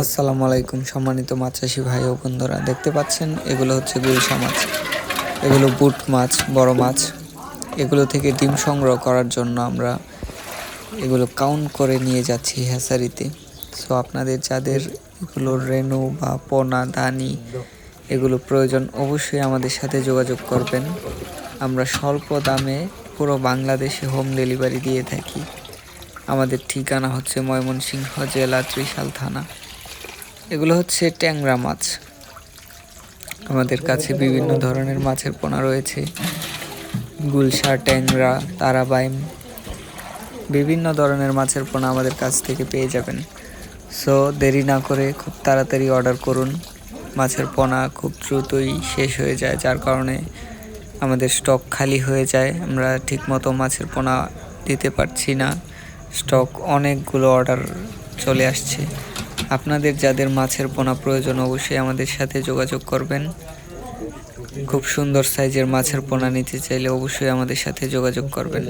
আসসালামু আলাইকুম সম্মানিত মাছ চাষি ভাই ও বন্ধুরা, দেখতে পাচ্ছেন এগুলো হচ্ছে গুলশা মাছ। এগুলো বুট মাছ, বড় মাছ। এগুলো থেকে ডিম সংগ্রহ করার জন্য আমরা এগুলো কাউন্ট করে নিয়ে যাচ্ছি হ্যাচারিতে। সো আপনাদের যাদের এগুলো রেনু বা পোনা দানি এগুলো প্রয়োজন, অবশ্যই আমাদের সাথে যোগাযোগ করবেন। আমরা স্বল্প দামে পুরো বাংলাদেশে হোম ডেলিভারি দিয়ে থাকি। আমাদের ঠিকানা হচ্ছে ময়মনসিংহ জেলা, ত্রিশাল থানা। এগুলো হচ্ছে ট্যাংরা মাছ। আমাদের কাছে বিভিন্ন ধরনের মাছের পোনা রয়েছে, গুলশা, ট্যাংরা, তারাবাইম, বিভিন্ন ধরনের মাছের পোনা আমাদের কাছ থেকে পেয়ে যাবেন। সো দেরি না করে খুব তাড়াতাড়ি অর্ডার করুন। মাছের পোনা খুব দ্রুতই শেষ হয়ে যায়, যার কারণে আমাদের স্টক খালি হয়ে যায়। আমরা ঠিকমতো মাছের পোনা দিতে পারছি না, স্টক অনেকগুলো অর্ডার চলে আসছে। আপনাদের যাদের মাছের পোনা প্রয়োজন, অবশ্যই আমাদের সাথে যোগাযোগ করবেন। খুব সুন্দর সাইজের মাছের পোনা নিতে চাইলে অবশ্যই আমাদের সাথে যোগাযোগ করবেন।